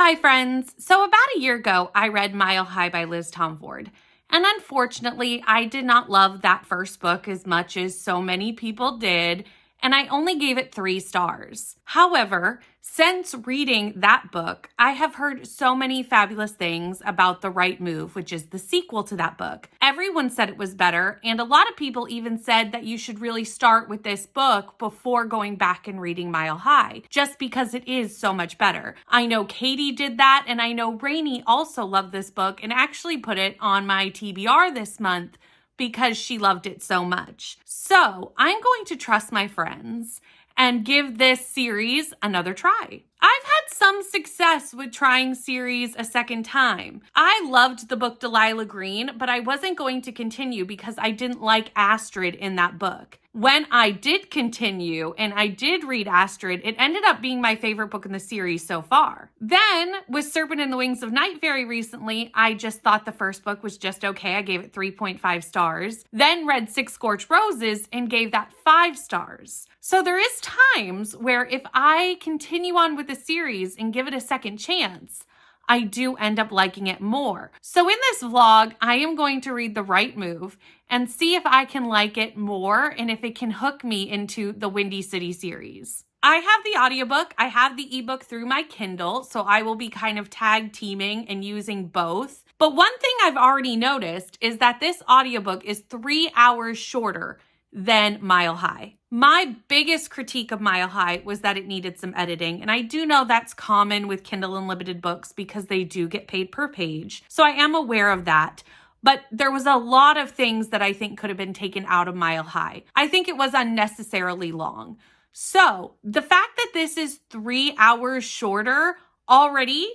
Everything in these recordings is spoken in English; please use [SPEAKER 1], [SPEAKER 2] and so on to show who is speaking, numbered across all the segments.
[SPEAKER 1] Hi, friends. So, about a year ago, I read Mile High by Liz Tomford. And unfortunately, I did not love that first book as much as so many people did, and I only gave it 3 stars. However, since reading that book, I have heard so many fabulous things about The Right Move, which is the sequel to that book. Everyone said it was better, and a lot of people even said that you should really start with this book before going back and reading Mile High, just because it is so much better. I know Katie did that, and I know Rainey also loved this book and actually put it on my TBR this month because she loved it so much. So I'm going to trust my friends and give this series another try. I've had some success with trying series a second time. I loved the book Delilah Green, but I wasn't going to continue because I didn't like Astrid in that book. When I did continue and I did read Astrid, it ended up being my favorite book in the series so far. Then, with Serpent and the Wings of Night very recently, I just thought the first book was just okay. I gave it 3.5 stars. Then read Six Scorched Roses and gave that 5 stars. So there is times where if I continue on with the series and give it a second chance, I do end up liking it more. So in this vlog, I am going to read The Right Move and see if I can like it more and if it can hook me into the Windy City series. I have the audiobook, I have the ebook through my Kindle, so I will be kind of tag teaming and using both. But one thing I've already noticed is that this audiobook is 3 hours shorter than Mile High. My biggest critique of Mile High was that it needed some editing, and I do know that's common with Kindle Unlimited books because they do get paid per page, so I am aware of that. But there was a lot of things that I think could have been taken out of Mile High. I think it was unnecessarily long. So the fact that this is 3 hours shorter already,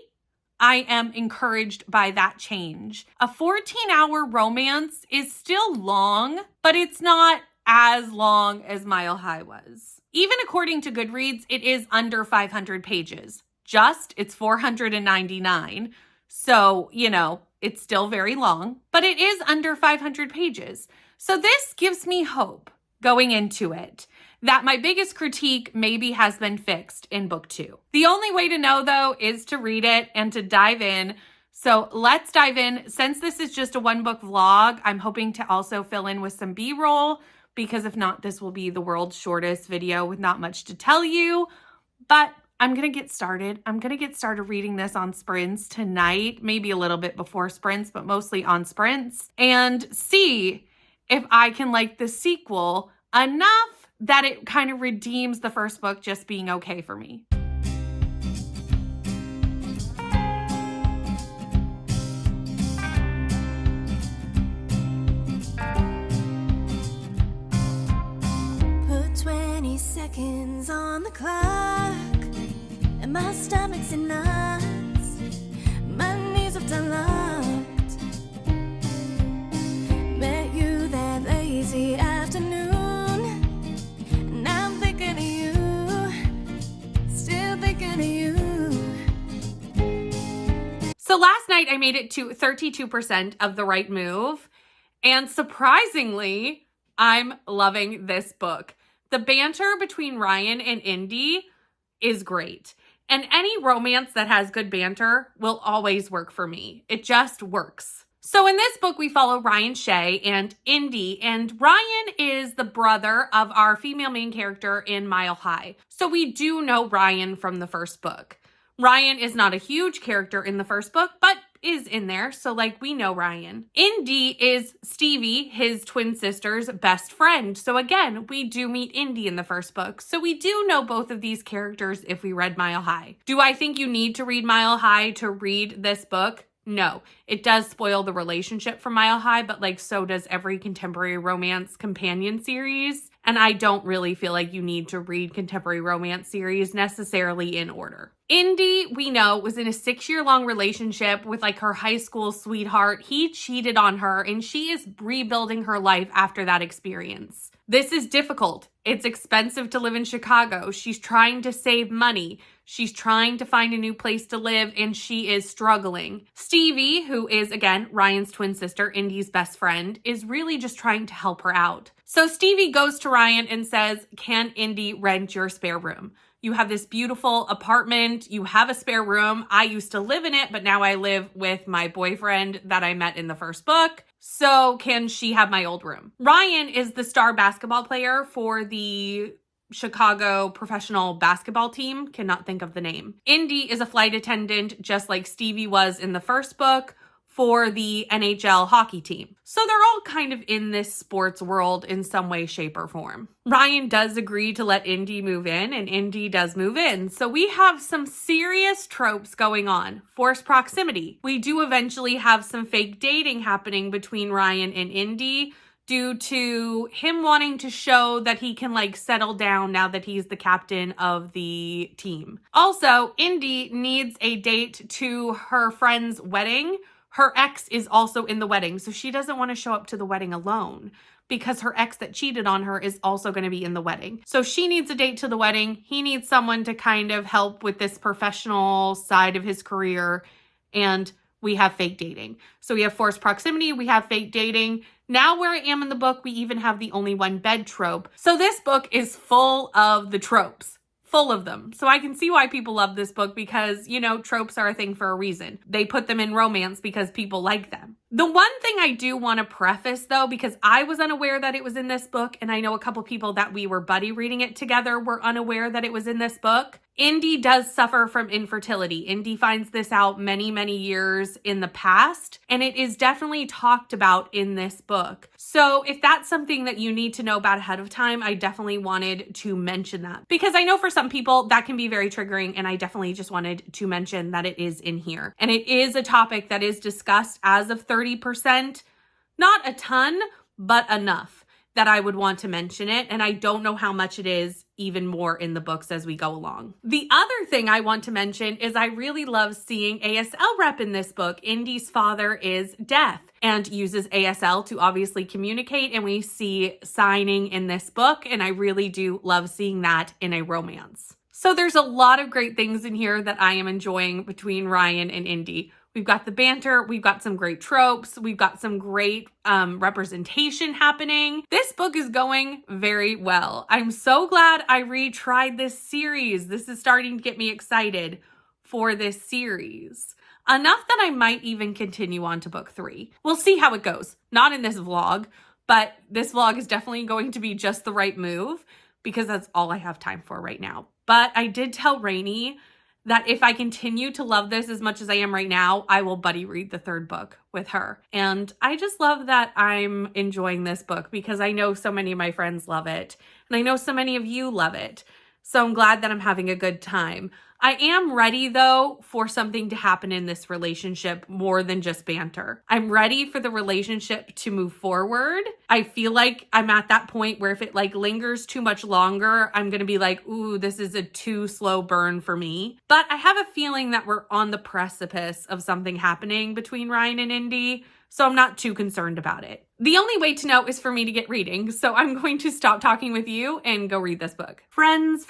[SPEAKER 1] I am encouraged by that change. A 14-hour romance is still long, but it's not as long as Mile High was. Even according to Goodreads, it is under 500 pages. It's 499. So, it's still very long, but it is under 500 pages. So this gives me hope going into it that my biggest critique maybe has been fixed in book 2. The only way to know, though, is to read it and to dive in. So let's dive in. Since this is just a 1-book vlog, I'm hoping to also fill in with some B-roll, because if not, this will be the world's shortest video with not much to tell you. But I'm going to get started. I'm going to get started reading this on sprints tonight, maybe a little bit before sprints, but mostly on sprints, and see if I can like the sequel enough that it kind of redeems the first book just being okay for me.
[SPEAKER 2] Put 20 seconds on the clock, and my stomach's in knots, my knees have done locked. Met you that lazy afternoon, and I'm thinking of you, still thinking of you.
[SPEAKER 1] So last night I made it to 32% of The Right Move, and surprisingly, I'm loving this book. The banter between Ryan and Indy is great. And any romance that has good banter will always work for me. It just works. So in this book, we follow Ryan Shea and Indy, and Ryan is the brother of our female main character in Mile High. So we do know Ryan from the first book. Ryan is not a huge character in the first book, but is in there, so we know Ryan. Indy is Stevie, his twin sister's best friend. So again, we do meet Indy in the first book. So we do know both of these characters if we read Mile High. Do I think you need to read Mile High to read this book? No. It does spoil the relationship from Mile High, but so does every contemporary romance companion series. And I don't really feel like you need to read contemporary romance series necessarily in order. Indy, we know, was in a 6-year-long relationship with her high school sweetheart. He cheated on her, and she is rebuilding her life after that experience. This is difficult. It's expensive to live in Chicago. She's trying to save money. She's trying to find a new place to live, and she is struggling. Stevie, who is, again, Ryan's twin sister, Indy's best friend, is really just trying to help her out. So Stevie goes to Ryan and says, "Can Indy rent your spare room? You have this beautiful apartment. You have a spare room. I used to live in it, but now I live with my boyfriend that I met in the first book. So can she have my old room? Ryan is the star basketball player for the Chicago professional basketball team. Cannot think of the name. Indy is a flight attendant, just like Stevie was in the first book, for the NHL hockey team. So they're all kind of in this sports world in some way, shape, or form. Ryan does agree to let Indy move in, and Indy does move in. So we have some serious tropes going on. Forced proximity. We do eventually have some fake dating happening between Ryan and Indy, due to him wanting to show that he can like settle down now that he's the captain of the team. Also, Indy needs a date to her friend's wedding. Her ex is also in the wedding, so she doesn't want to show up to the wedding alone because her ex that cheated on her is also going to be in the wedding. So she needs a date to the wedding. He needs someone to kind of help with this professional side of his career, and we have fake dating. So we have forced proximity, we have fake dating. Now where I am in the book, we even have the only one bed trope. So this book is full of the tropes. Full of them. So I can see why people love this book because, you know, tropes are a thing for a reason. They put them in romance because people like them. The one thing I do want to preface though, because I was unaware that it was in this book, and I know a couple people that we were buddy reading it together were unaware that it was in this book. Indy does suffer from infertility. Indy finds this out many, many years in the past, and it is definitely talked about in this book. So if that's something that you need to know about ahead of time, I definitely wanted to mention that because I know for some people that can be very triggering, and I definitely just wanted to mention that it is in here. And it is a topic that is discussed as of 30%, not a ton, but enough that I would want to mention it. And I don't know how much it is even more in the books as we go along. The other thing I want to mention is I really love seeing ASL rep in this book. Indy's father is deaf and uses ASL to obviously communicate, and we see signing in this book, and I really do love seeing that in a romance. So there's a lot of great things in here that I am enjoying between Ryan and Indy. We've got the banter, we've got some great tropes, we've got some great representation happening. This book is going very well. I'm so glad I retried this series. This is starting to get me excited for this series. Enough that I might even continue on to book 3. We'll see how it goes. Not in this vlog, but this vlog is definitely going to be just the right move because that's all I have time for right now. But I did tell Rainey that if I continue to love this as much as I am right now, I will buddy read the 3rd book with her. And I just love that I'm enjoying this book because I know so many of my friends love it. And I know so many of you love it. So I'm glad that I'm having a good time. I am ready though for something to happen in this relationship more than just banter. I'm ready for the relationship to move forward. I feel like I'm at that point where if it like lingers too much longer, I'm going to be like, ooh, this is a too slow burn for me. But I have a feeling that we're on the precipice of something happening between Ryan and Indy. So I'm not too concerned about it. The only way to know is for me to get reading. So I'm going to stop talking with you and go read this book. Friends.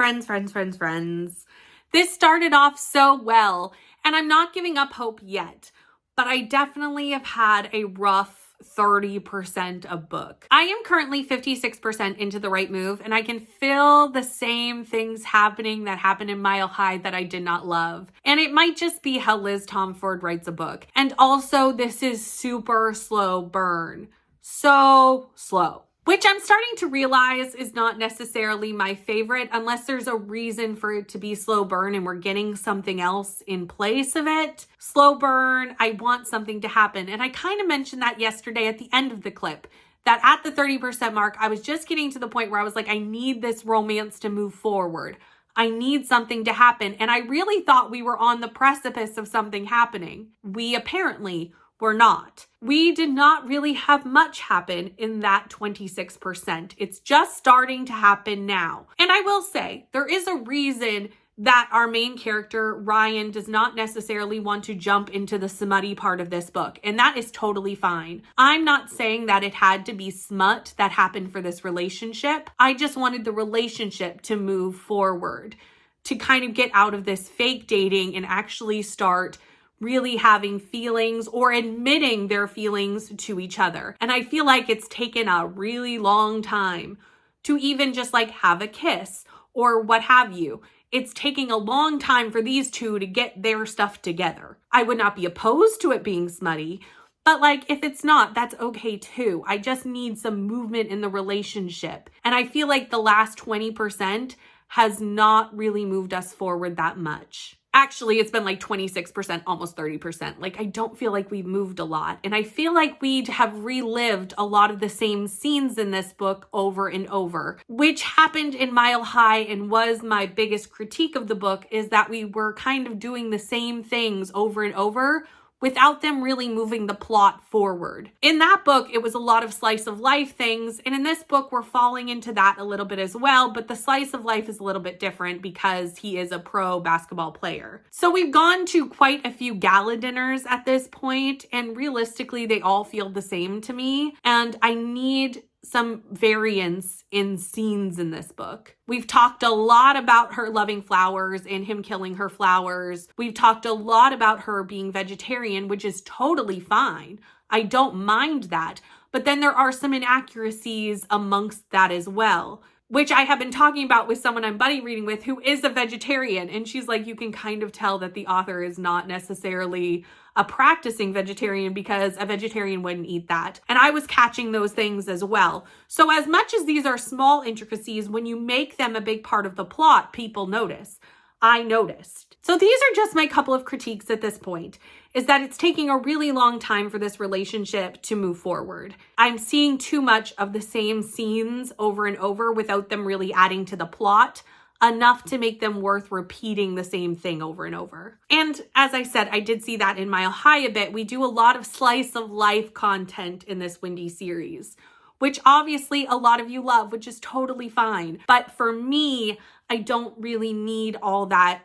[SPEAKER 1] This started off so well, and I'm not giving up hope yet, but I definitely have had a rough 30% of book. I am currently 56% into The Right Move, and I can feel the same things happening that happened in Mile High that I did not love. And it might just be how Liz Tomford writes a book. And also, this is super slow burn. So slow. Which I'm starting to realize is not necessarily my favorite unless there's a reason for it to be slow burn and we're getting something else in place of it. Slow burn, I want something to happen. And I kind of mentioned that yesterday at the end of the clip, that at the 30% mark, I was just getting to the point where I was like, I need this romance to move forward. I need something to happen. And I really thought we were on the precipice of something happening. We apparently were not. We did not really have much happen in that 26%. It's just starting to happen now. And I will say, there is a reason that our main character, Ryan, does not necessarily want to jump into the smutty part of this book. And that is totally fine. I'm not saying that it had to be smut that happened for this relationship. I just wanted the relationship to move forward, to kind of get out of this fake dating and actually start really having feelings or admitting their feelings to each other. And I feel like it's taken a really long time to even just like have a kiss or what have you.
[SPEAKER 3] it's taking a long time for these two to get their stuff together. I would not be opposed to it being smutty, but like, if it's not, that's okay too. I just need some movement in the relationship. And I feel like the last 20% has not really moved us forward that much. Actually, it's been like 26%, almost 30%. Like, I don't feel like we've moved a lot. And I feel like we have relived a lot of the same scenes in this book over and over, which happened in Mile High and was my biggest critique of the book, is that we were kind of doing the same things over and over without them really moving the plot forward. In that book, it was a lot of slice of life things, and in this book, we're falling into that a little bit as well, but the slice of life is a little bit different because he is a pro basketball player. So we've gone to quite a few gala dinners at this point, and realistically, they all feel the same to me, and I need some variance in scenes in this book. We've talked a lot about her loving flowers and him killing her flowers. We've talked a lot about her being vegetarian, which is totally fine. I don't mind that. But then there are some inaccuracies amongst that as well, which I have been talking about with someone I'm buddy reading with who is a vegetarian. And she's like, you can kind of tell that the author is not necessarily a practicing vegetarian because a vegetarian wouldn't eat that. And I was catching those things as well. So as much as these are small intricacies, when you make them a big part of the plot, people notice. I noticed. So these are just my couple of critiques at this point, is that it's taking a really long time for this relationship to move forward. I'm seeing too much of the same scenes over and over without them really adding to the plot enough to make them worth repeating the same thing over and over. And as I said, I did see that in Mile High a bit. We do a lot of slice of life content in this Wendy series, which obviously a lot of you love, which is totally fine. But for me, I don't really need all that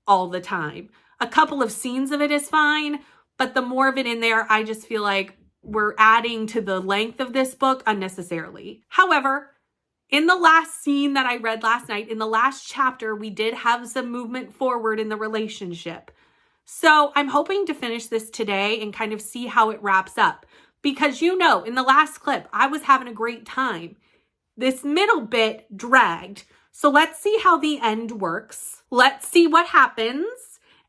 [SPEAKER 3] all the time. A couple of scenes of it is fine, but the more of it in there, I just feel like we're adding to the length of this book unnecessarily. However, in the last scene that I read last night, in the last chapter, we did have some movement forward in the relationship. So I'm hoping to finish this today and kind of see how it wraps up. Because in the last clip, I was having a great time. This middle bit dragged. So let's see how the end works. Let's see what happens.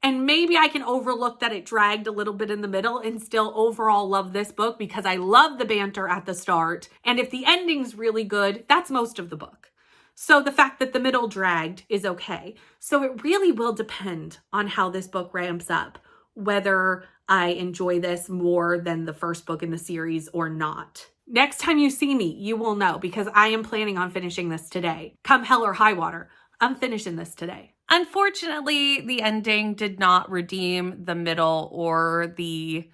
[SPEAKER 3] And maybe I can overlook that it dragged a little bit in the middle and still overall love this book because I love the banter at the start. And if the ending's really good, that's most of the book. So the fact that the middle dragged is okay. So it really will depend on how this book ramps up, whether I enjoy this more than the first book in the series or not. Next time you see me, you will know because I am planning on finishing this today. Come hell or high water, I'm finishing this today.
[SPEAKER 1] Unfortunately, the ending did not redeem the middle or the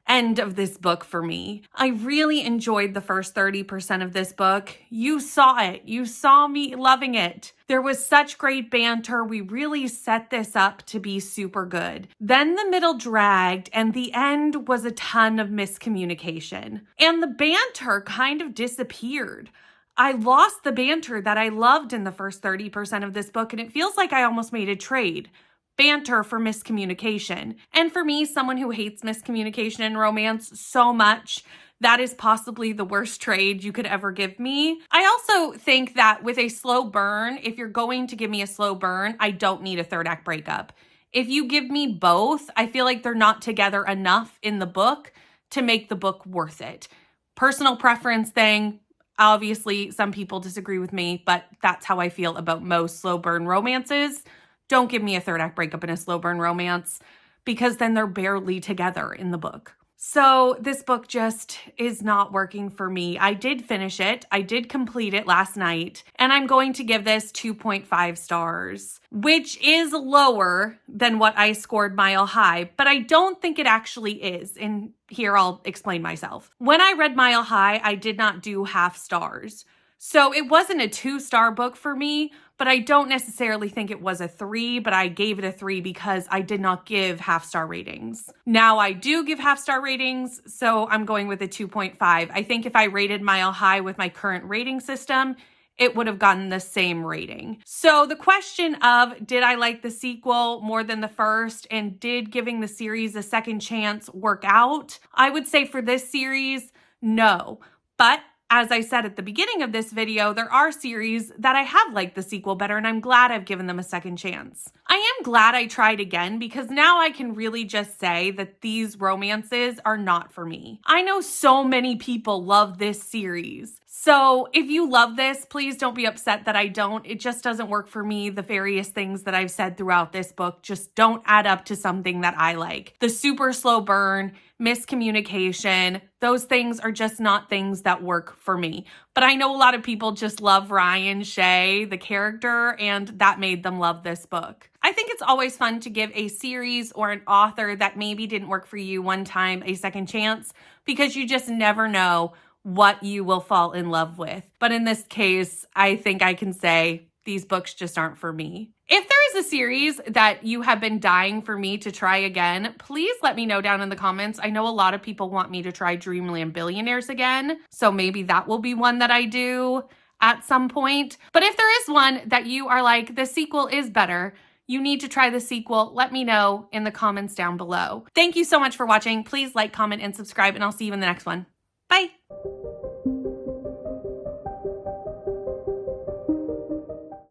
[SPEAKER 1] end of this book for me. I really enjoyed the first 30% of this book. You saw it. You saw me loving it. There was such great banter. We really set this up to be super good. Then the middle dragged and the end was a ton of miscommunication. And the banter kind of disappeared. I lost the banter that I loved in the first 30% of this book, and it feels like I almost made a trade. Banter for miscommunication. And for me, someone who hates miscommunication in romance so much, that is possibly the worst trade you could ever give me. I also think that with a slow burn, if you're going to give me a slow burn, I don't need a third act breakup. If you give me both, I feel like they're not together enough in the book to make the book worth it. Personal preference thing. Obviously, some people disagree with me, but that's how I feel about most slow burn romances. Don't give me a third act breakup in a slow burn romance because then they're barely together in the book. So this book just is not working for me. I did finish it. I did complete it last night, and I'm going to give this 2.5 stars, which is lower than what I scored Mile High, but I don't think it actually is. And here I'll explain myself. When I read Mile High, I did not do half stars. So it wasn't a 2-star book for me, but I don't necessarily think it was a 3, but I gave it a 3 because I did not give half-star ratings. Now I do give half-star ratings, so I'm going with a 2.5. I think if I rated Mile High with my current rating system, it would have gotten the same rating. So the question of, did I like the sequel more than the first, and did giving the series a second chance work out? I would say for this series, no. But as I said at the beginning of this video, there are series that I have liked the sequel better, and I'm glad I've given them a second chance. I am glad I tried again because now I can really just say that these romances are not for me. I know so many people love this series. So if you love this, please don't be upset that I don't. It just doesn't work for me. The various things that I've said throughout this book just don't add up to something that I like. The super slow burn, miscommunication, those things are just not things that work for me. But I know a lot of people just love Ryan Shea, the character, and that made them love this book. I think it's always fun to give a series or an author that maybe didn't work for you one time a second chance because you just never know what you will fall in love with. But in this case, I think I can say these books just aren't for me. If there is a series that you have been dying for me to try again, please let me know down in the comments. I know a lot of people want me to try Dreamland Billionaires again, so maybe that will be one that I do at some point. But if there is one that you are like, the sequel is better, you need to try the sequel, let me know in the comments down below. Thank you so much for watching. Please like, comment, and subscribe, and I'll see you in the next one. Bye.